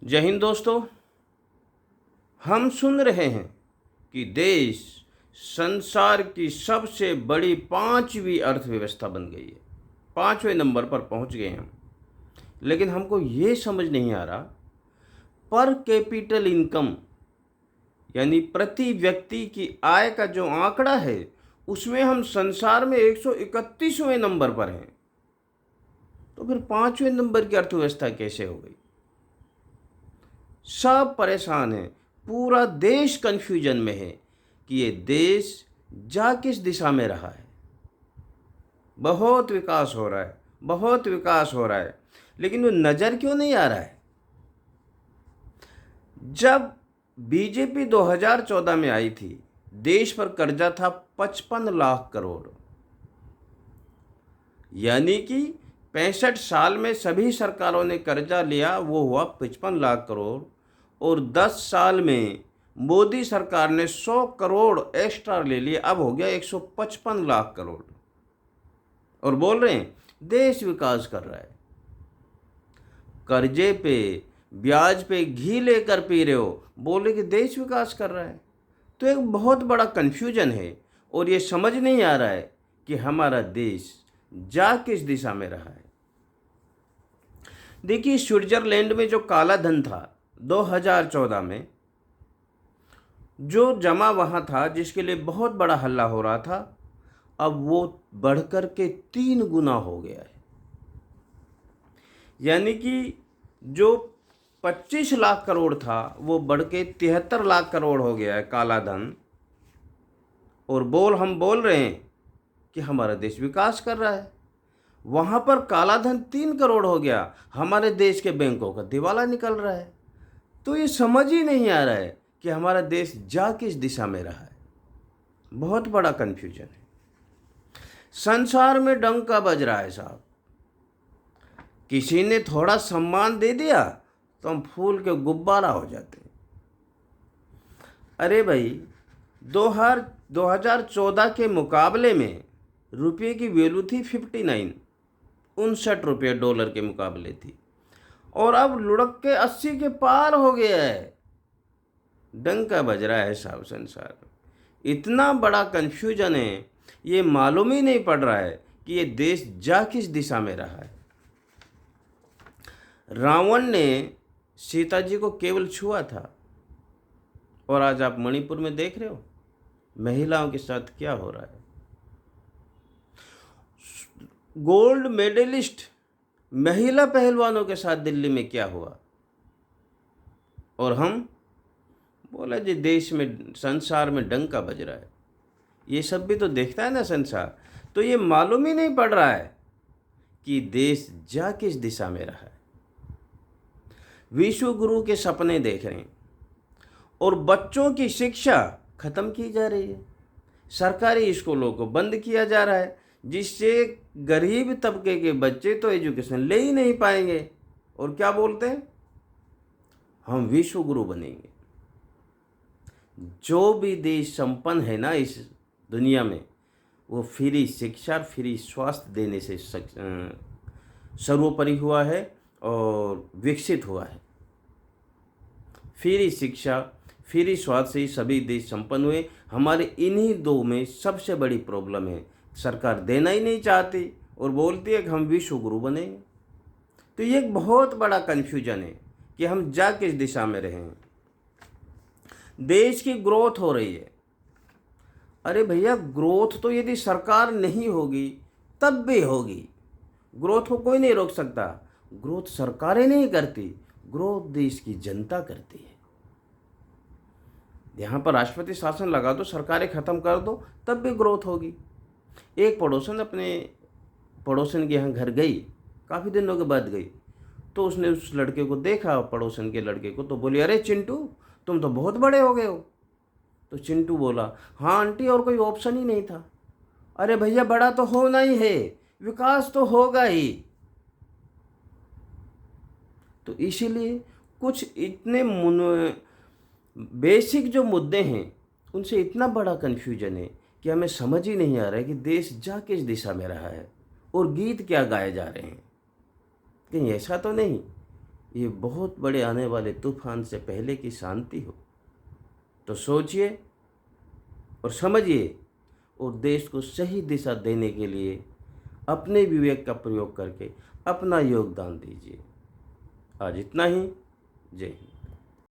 जय हिंद दोस्तों। हम सुन रहे हैं कि देश संसार की सबसे बड़ी पांचवी अर्थव्यवस्था बन गई है, पांचवें नंबर पर पहुंच गए हम। लेकिन हमको ये समझ नहीं आ रहा, पर कैपिटल इनकम यानी प्रति व्यक्ति की आय का जो आंकड़ा है उसमें हम संसार में 131वें नंबर पर हैं। तो फिर पांचवें नंबर की अर्थव्यवस्था कैसे हो गई? सब परेशान हैं, पूरा देश कन्फ्यूजन में है कि ये देश जा किस दिशा में रहा है। बहुत विकास हो रहा है, बहुत विकास हो रहा है, लेकिन वो नज़र क्यों नहीं आ रहा है? जब बीजेपी 2014 में आई थी, देश पर कर्जा था 55 लाख करोड़, यानी कि 65 साल में सभी सरकारों ने कर्जा लिया, वो हुआ 55 लाख करोड़। और 10 साल में मोदी सरकार ने 100 करोड़ एक्स्ट्रा ले लिए, अब हो गया 155 लाख करोड़। और बोल रहे हैं देश विकास कर रहा है। कर्जे पे ब्याज पे घी लेकर पी रहे हो, बोले कि देश विकास कर रहा है। तो एक बहुत बड़ा कन्फ्यूजन है और ये समझ नहीं आ रहा है कि हमारा देश जा किस दिशा में रहा है। देखिए, स्विट्जरलैंड में जो काला धन था 2014 में, जो जमा वहाँ था, जिसके लिए बहुत बड़ा हल्ला हो रहा था, अब वो बढ़कर के 3 गुना हो गया है। यानी कि जो 25 लाख करोड़ था वो बढ़ के 73 लाख करोड़ हो गया है काला धन। और हम बोल रहे हैं कि हमारा देश विकास कर रहा है। वहाँ पर काला धन 3 करोड़ हो गया, हमारे देश के बैंकों का दिवाला निकल रहा है। तो ये समझ ही नहीं आ रहा है कि हमारा देश जा किस दिशा में रहा है। बहुत बड़ा कन्फ्यूजन है। संसार में डंका बज रहा है साहब। किसी ने थोड़ा सम्मान दे दिया तो हम फूल के गुब्बारा हो जाते हैं। अरे भाई, 2014 के मुकाबले में रुपये की वैल्यू थी 59 रुपये डॉलर के मुकाबले थी, और अब लुढ़क के 80 के पार हो गया है। डंका बज रहा है साहब संसार में। इतना बड़ा कन्फ्यूजन है, ये मालूम ही नहीं पड़ रहा है कि ये देश जा किस दिशा में रहा है। रावण ने सीता जी को केवल छुआ था, और आज आप मणिपुर में देख रहे हो महिलाओं के साथ क्या हो रहा है। गोल्ड मेडलिस्ट महिला पहलवानों के साथ दिल्ली में क्या हुआ। और हम बोला जी देश में, संसार में डंका बज रहा है। ये सब भी तो देखता है ना संसार। तो ये मालूम ही नहीं पड़ रहा है कि देश जा किस दिशा में रहा है। विश्व गुरु के सपने देख रहे हैं और बच्चों की शिक्षा खत्म की जा रही है। सरकारी स्कूलों को बंद किया जा रहा है, जिससे गरीब तबके के बच्चे तो एजुकेशन ले ही नहीं पाएंगे। और क्या बोलते हैं, हम विश्व गुरु बनेंगे। जो भी देश संपन्न है ना इस दुनिया में, वो फ्री शिक्षा, फ्री स्वास्थ्य देने से सर्वोपरि हुआ है और विकसित हुआ है। फ्री शिक्षा, फ्री स्वास्थ्य से ही सभी देश संपन्न हुए। हमारे इन्हीं दो में सबसे बड़ी प्रॉब्लम है, सरकार देना ही नहीं चाहती और बोलती है कि हम विश्व गुरु बनेंगे। तो ये एक बहुत बड़ा कन्फ्यूजन है कि हम जा किस दिशा में रहें। देश की ग्रोथ हो रही है। अरे भैया, ग्रोथ तो यदि सरकार नहीं होगी तब भी होगी। ग्रोथ को कोई नहीं रोक सकता। ग्रोथ सरकारें नहीं करती, ग्रोथ देश की जनता करती है। यहाँ पर राष्ट्रपति शासन लगा दो, सरकारें ख़त्म कर दो, तब भी ग्रोथ होगी। एक पड़ोसन अपने पड़ोसन के यहाँ घर गई, काफ़ी दिनों के बाद गई, तो उसने उस लड़के को देखा, पड़ोसन के लड़के को, तो बोली अरे चिंटू, तुम तो बहुत बड़े हो गए हो। तो चिंटू बोला हाँ आंटी, और कोई ऑप्शन ही नहीं था। अरे भैया, बड़ा तो होना ही है, विकास तो होगा ही। तो इसीलिए कुछ इतने बेसिक जो मुद्दे हैं उनसे इतना बड़ा कन्फ्यूजन है कि हमें समझ ही नहीं आ रहा है कि देश जा किस दिशा में रहा है और गीत क्या गाए जा रहे हैं। कहीं ऐसा तो नहीं ये बहुत बड़े आने वाले तूफान से पहले की शांति हो। तो सोचिए और समझिए और देश को सही दिशा देने के लिए अपने विवेक का प्रयोग करके अपना योगदान दीजिए। आज इतना ही। जय हिंद।